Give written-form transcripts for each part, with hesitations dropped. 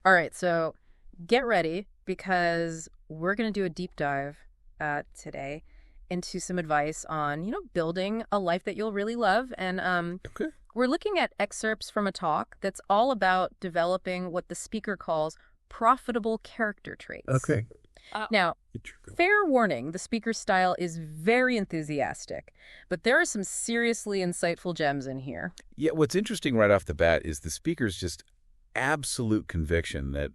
All right, so get ready because we're going to do a deep dive today into some advice on, building a life that you'll really love. And Okay. we're looking at excerpts from a talk that's all about developing what the speaker calls profitable character traits. Okay. Now, Get your go. fair warning, the speaker's style is very enthusiastic, but there are some seriously insightful gems in here. Yeah, what's interesting right off the bat is the speaker's just absolute conviction that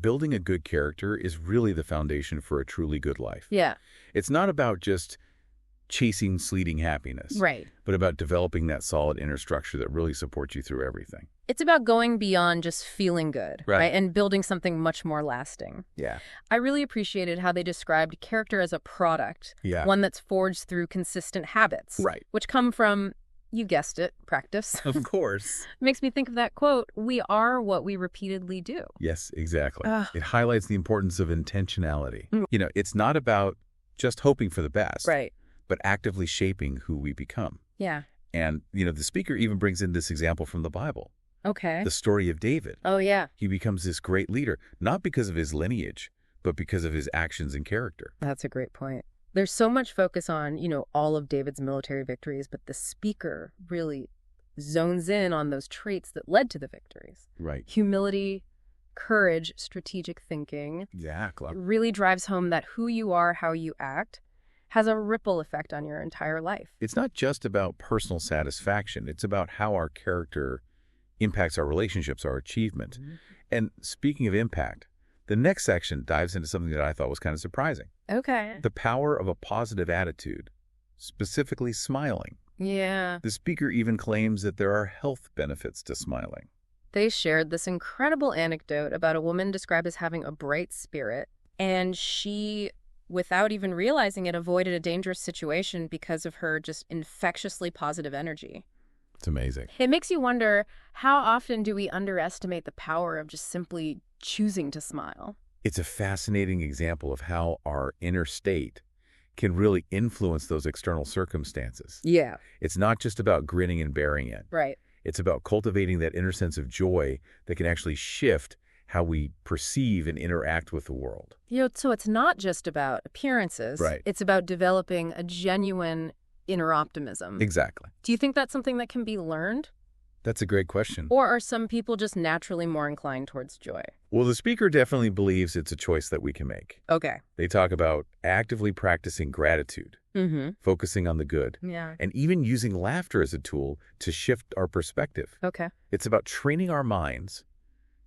building a good character is really the foundation for a truly good life. Yeah, It's not about just chasing fleeting happiness, right. but about developing that solid inner structure that really supports you through everything. It's about going beyond just feeling good, Right. And building something much more lasting. Yeah. I really appreciated how they described character as a product, Yeah. one that's forged through consistent habits, Right. which come from, you guessed it, practice. Of course. Makes me think of that quote, we are what we repeatedly do. Yes, exactly. Ugh. It highlights the importance of intentionality. Mm. It's not about just hoping for the best, Right. but actively shaping who we become. Yeah. And, the speaker even brings in this example from the Bible, Okay. the story of David. Oh, yeah. He becomes this great leader, not because of his lineage, but because of his actions and character. That's a great point. There's so much focus on, all of David's military victories, but the speaker really zones in on those traits that led to the victories. Right. Humility, courage, strategic thinking. Yeah, It clever. really drives home that who you are, how you act, has a ripple effect on your entire life. It's not just about personal satisfaction. It's about how our character impacts our relationships, our achievement. And speaking of impact, the next section dives into something that I thought was kind of surprising. Okay. The power of a positive attitude, specifically smiling. Yeah. The speaker even claims that there are health benefits to smiling. They shared this incredible anecdote about a woman described as having a bright spirit, and she, without even realizing it, avoided a dangerous situation because of her just infectiously positive energy. It's amazing. It makes you wonder, how often do we underestimate the power of just simply choosing to smile? It's a fascinating example of how our inner state can really influence those external circumstances. Yeah. It's not just about grinning and bearing it. Right. It's about cultivating that inner sense of joy that can actually shift how we perceive and interact with the world. So it's not just about appearances. Right. It's about developing a genuine inner optimism. Exactly. Do you think that's something that can be learned? That's a great question. Or are some people just naturally more inclined towards joy? Well, the speaker definitely believes it's a choice that we can make. Okay. They talk about actively practicing gratitude, Mm-hmm. focusing on the good, Yeah. and even using laughter as a tool to shift our perspective. Okay. It's about training our minds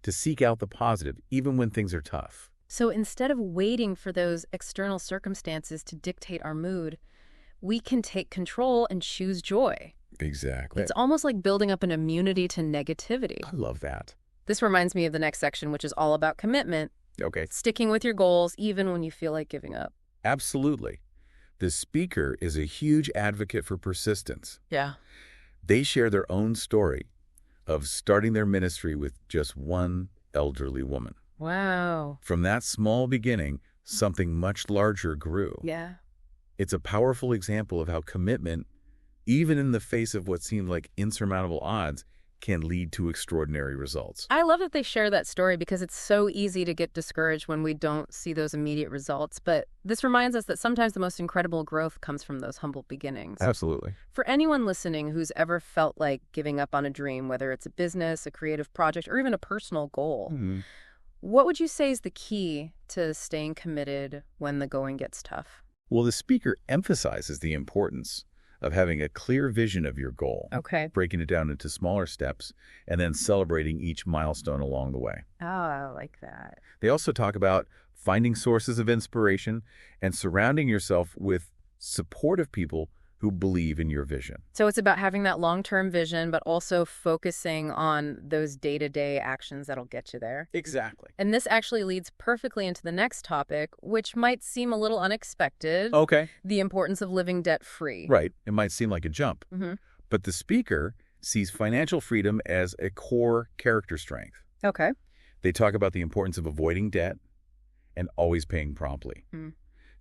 to seek out the positive, even when things are tough. So instead of waiting for those external circumstances to dictate our mood, we can take control and choose joy. Exactly. It's almost like building up an immunity to negativity. I love that. This reminds me of the next section, which is all about commitment, Okay. sticking with your goals even when you feel like giving up. Absolutely. The speaker is a huge advocate for persistence. Yeah. They share their own story of starting their ministry with just one elderly woman. Wow. From that small beginning, something much larger grew. Yeah. It's a powerful example of how commitment, even in the face of what seemed like insurmountable odds, can lead to extraordinary results. I love that they share that story because it's so easy to get discouraged when we don't see those immediate results. But this reminds us that sometimes the most incredible growth comes from those humble beginnings. Absolutely. For anyone listening who's ever felt like giving up on a dream, whether it's a business, a creative project, or even a personal goal, what would you say is the key to staying committed when the going gets tough? Well, the speaker emphasizes the importance of having a clear vision of your goal, Okay. breaking it down into smaller steps, and then celebrating each milestone along the way. Oh, I like that. They also talk about finding sources of inspiration and surrounding yourself with supportive people who believe in your vision. So it's about having that long-term vision, but also focusing on those day-to-day actions that'll get you there. Exactly. And this actually leads perfectly into the next topic, which might seem a little unexpected. Okay. The importance of living debt-free. Right. It might seem like a jump, Mm-hmm. but the speaker sees financial freedom as a core character strength. Okay. They talk about the importance of avoiding debt and always paying promptly. Mm.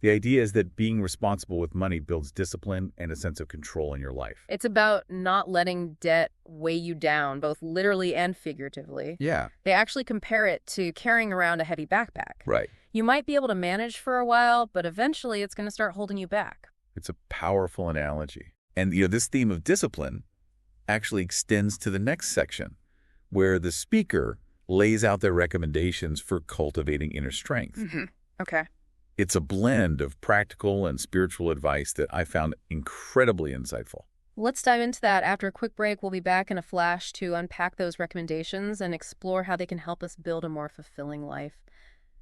The idea is that being responsible with money builds discipline and a sense of control in your life. It's about not letting debt weigh you down, both literally and figuratively. Yeah. They actually compare it to carrying around a heavy backpack. Right. You might be able to manage for a while, but eventually it's going to start holding you back. It's a powerful analogy. And, this theme of discipline actually extends to the next section, where the speaker lays out their recommendations for cultivating inner strength. Okay. It's a blend of practical and spiritual advice that I found incredibly insightful. Let's dive into that. After a quick break, we'll be back in a flash to unpack those recommendations and explore how they can help us build a more fulfilling life.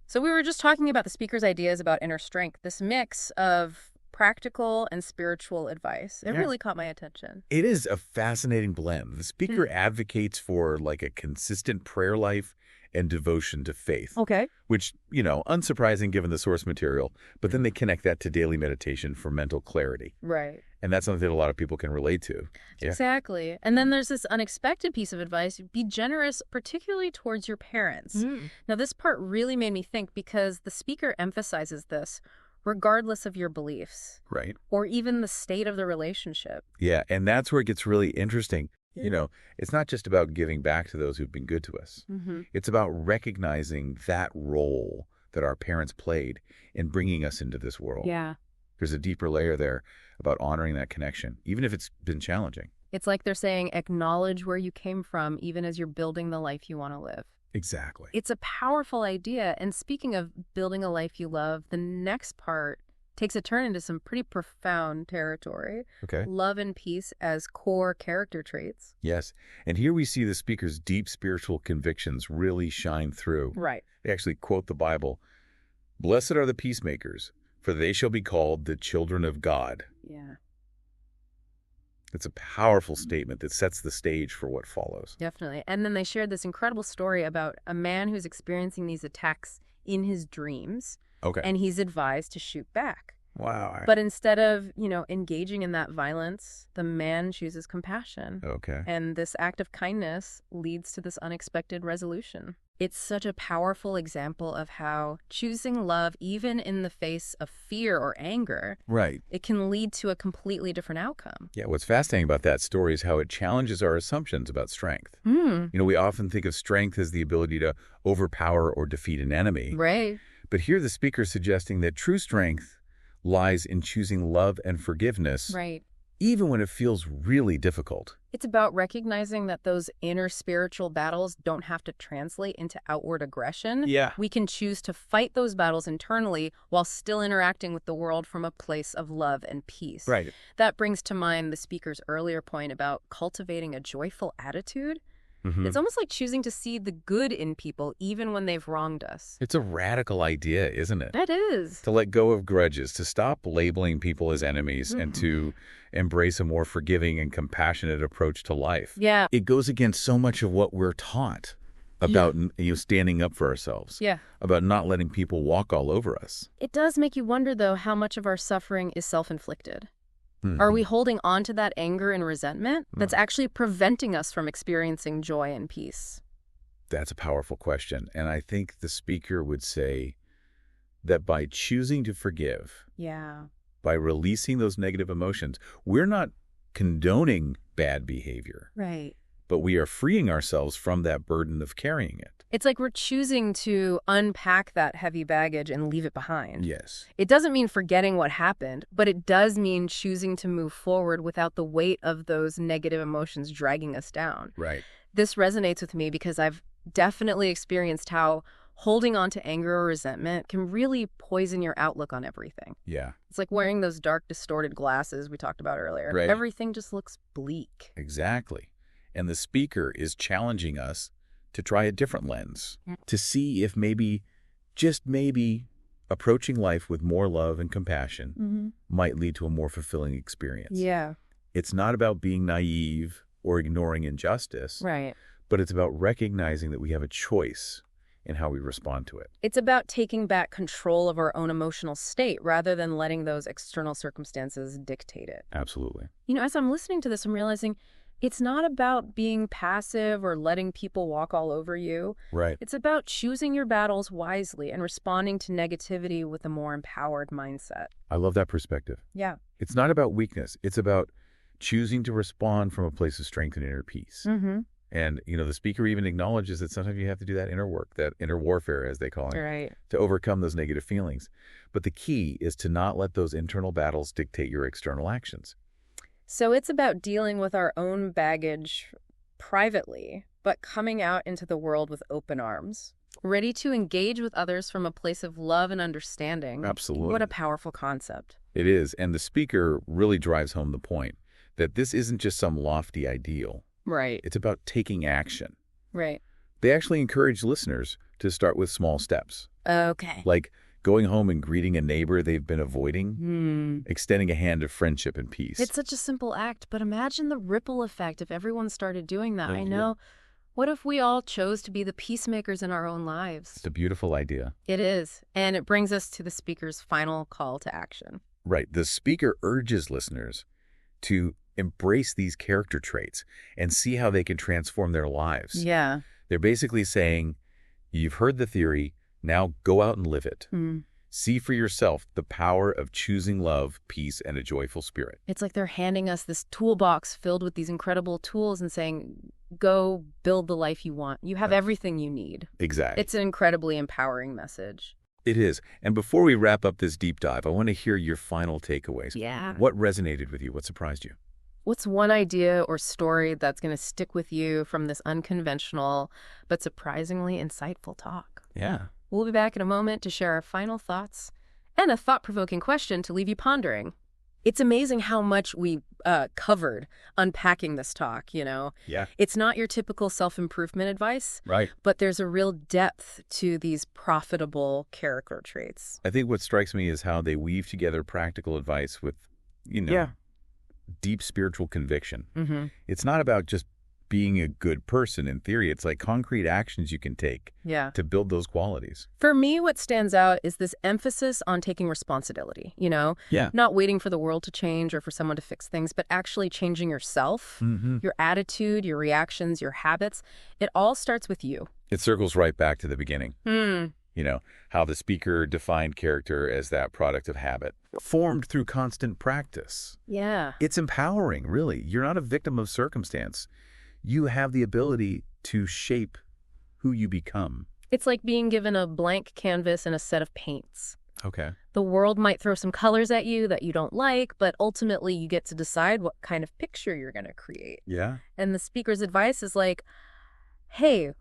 So we were just talking about the speaker's ideas about inner strength, this mix of practical and spiritual advice. It really caught my attention. It is a fascinating blend. The speaker advocates for like a consistent prayer life and devotion to faith. Okay. Which, unsurprising given the source material, but then they connect that to daily meditation for mental clarity. Right. And that's something that a lot of people can relate to. Yeah. Exactly. And then there's this unexpected piece of advice: be generous, particularly towards your parents. Now, this part really made me think because the speaker emphasizes this regardless of your beliefs. Right. Or even the state of the relationship. Yeah, and that's where it gets really interesting. It's not just about giving back to those who've been good to us. It's about recognizing that role that our parents played in bringing us into this world. Yeah. There's a deeper layer there about honoring that connection, even if it's been challenging. It's like they're saying, acknowledge where you came from, even as you're building the life you want to live. Exactly. It's a powerful idea. And speaking of building a life you love, the next part takes a turn into some pretty profound territory. Okay. Love and peace as core character traits. Yes. And here we see the speaker's deep spiritual convictions really shine through. Right. They actually quote the Bible. Blessed are the peacemakers, for they shall be called the children of God. Yeah. It's a powerful statement that sets the stage for what follows. Definitely. And then they shared this incredible story about a man who's experiencing these attacks in his dreams. Okay. And he's advised to shoot back. Wow. But instead of, engaging in that violence, the man chooses compassion. Okay. And this act of kindness leads to this unexpected resolution. It's such a powerful example of how choosing love, even in the face of fear or anger, Right. it can lead to a completely different outcome. Yeah, what's fascinating about that story is how it challenges our assumptions about strength. We often think of strength as the ability to overpower or defeat an enemy. Right. But here the speaker is suggesting that true strength lies in choosing love and forgiveness, Right. even when it feels really difficult. It's about recognizing that those inner spiritual battles don't have to translate into outward aggression. Yeah. We can choose to fight those battles internally while still interacting with the world from a place of love and peace. Right. That brings to mind the speaker's earlier point about cultivating a joyful attitude. It's almost like choosing to see the good in people even when they've wronged us. It's a radical idea, isn't it? That is. To let go of grudges, to stop labeling people as enemies, and to embrace a more forgiving and compassionate approach to life. Yeah. It goes against so much of what we're taught about standing up for ourselves. Yeah. About not letting people walk all over us. It does make you wonder, though, how much of our suffering is self-inflicted. Are we holding on to that anger and resentment that's actually preventing us from experiencing joy and peace? That's a powerful question. And I think the speaker would say that by choosing to forgive, Yeah. by releasing those negative emotions, we're not condoning bad behavior, Right. but we are freeing ourselves from that burden of carrying it. It's like we're choosing to unpack that heavy baggage and leave it behind. Yes. It doesn't mean forgetting what happened, but it does mean choosing to move forward without the weight of those negative emotions dragging us down. Right. This resonates with me because I've definitely experienced how holding on to anger or resentment can really poison your outlook on everything. Yeah. It's like wearing those dark, distorted glasses we talked about earlier. Right. Everything just looks bleak. Exactly. And the speaker is challenging us to try a different lens, to see if maybe, just maybe, approaching life with more love and compassion might lead to a more fulfilling experience. Yeah. It's not about being naive or ignoring injustice, Right. but it's about recognizing that we have a choice in how we respond to it. It's about taking back control of our own emotional state rather than letting those external circumstances dictate it. Absolutely. As I'm listening to this, I'm realizing It's not about being passive or letting people walk all over you. Right. It's about choosing your battles wisely and responding to negativity with a more empowered mindset. I love that perspective. Yeah. It's not about weakness. It's about choosing to respond from a place of strength and inner peace. Mm-hmm. And, the speaker even acknowledges that sometimes you have to do that inner work, that inner warfare, as they call it, Right. to overcome those negative feelings. But the key is to not let those internal battles dictate your external actions. So it's about dealing with our own baggage privately, but coming out into the world with open arms, ready to engage with others from a place of love and understanding. Absolutely. What a powerful concept. It is. And the speaker really drives home the point that this isn't just some lofty ideal. Right. It's about taking action. Right. They actually encourage listeners to start with small steps, Okay. like going home and greeting a neighbor they've been avoiding, extending a hand of friendship and peace. It's such a simple act, but imagine the ripple effect if everyone started doing that. Oh, I know. What if we all chose to be the peacemakers in our own lives? It's a beautiful idea. It is. And it brings us to the speaker's final call to action. Right. The speaker urges listeners to embrace these character traits and see how they can transform their lives. Yeah. They're basically saying, you've heard the theory, now go out and live it. See for yourself the power of choosing love, peace, and a joyful spirit. It's like they're handing us this toolbox filled with these incredible tools and saying, go build the life you want. You have everything you need. Exactly. It's an incredibly empowering message. It is. And before we wrap up this deep dive, I want to hear your final takeaways. Yeah. What resonated with you? What surprised you? What's one idea or story that's going to stick with you from this unconventional but surprisingly insightful talk? Yeah. We'll be back in a moment to share our final thoughts and a thought-provoking question to leave you pondering. It's amazing how much we covered unpacking this talk, Yeah. It's not your typical self-improvement advice, Right. but there's a real depth to these profitable character traits. I think what strikes me is how they weave together practical advice with, deep spiritual conviction. Mm-hmm. It's not about just being a good person in theory. It's like concrete actions you can take Yeah. to build those qualities. For me, what stands out is this emphasis on taking responsibility, Yeah. not waiting for the world to change or for someone to fix things, but actually changing yourself, Mm-hmm. your attitude, your reactions, your habits. It all starts with you. It circles right back to the beginning. How the speaker defined character as that product of habit, formed through constant practice. Yeah. It's empowering, really. You're not a victim of circumstance. You have the ability to shape who you become. It's like being given a blank canvas and a set of paints. Okay. The world might throw some colors at you that you don't like, but ultimately you get to decide what kind of picture you're going to create. Yeah. And the speaker's advice is like, hey,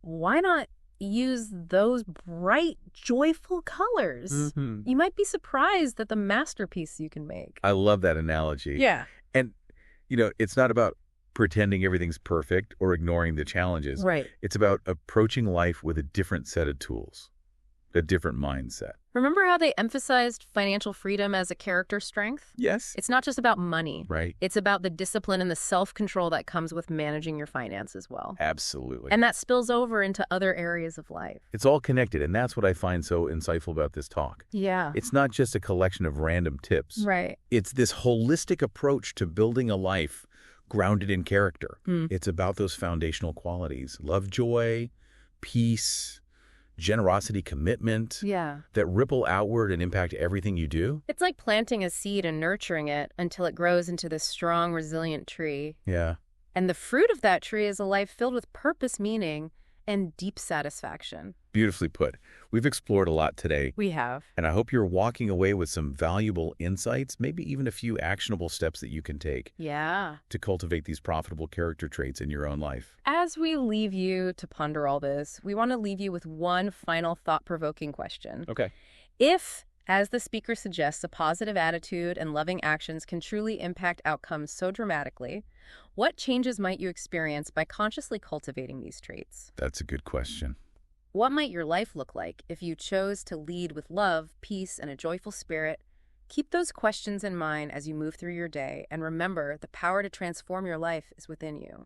why not use those bright, joyful colors? Mm-hmm. You might be surprised at the masterpiece you can make. I love that analogy. Yeah. And, it's not about pretending everything's perfect or ignoring the challenges. Right. It's about approaching life with a different set of tools, a different mindset. Remember how they emphasized financial freedom as a character strength? Yes. It's not just about money. Right. It's about the discipline and the self-control that comes with managing your finances well. Absolutely. And that spills over into other areas of life. It's all connected, and that's what I find so insightful about this talk. Yeah. It's not just a collection of random tips. Right. It's this holistic approach to building a life grounded in character. Mm. It's about those foundational qualities: love, joy, peace, generosity, commitment, Yeah. that ripple outward and impact everything you do. It's like planting a seed and nurturing it until it grows into this strong, resilient tree. Yeah. And the fruit of that tree is a life filled with purpose, meaning, and deep satisfaction. Beautifully put. We've explored a lot today, We have. and I hope you're walking away with some valuable insights, maybe even a few actionable steps that you can take Yeah. to cultivate these profitable character traits in your own life. As we leave you to ponder all this, we want to leave you with one final thought-provoking question. Okay. If, as the speaker suggests, a positive attitude and loving actions can truly impact outcomes so dramatically, what changes might you experience by consciously cultivating these traits? That's a good question. What might your life look like if you chose to lead with love, peace, and a joyful spirit? Keep those questions in mind as you move through your day, and remember, the power to transform your life is within you.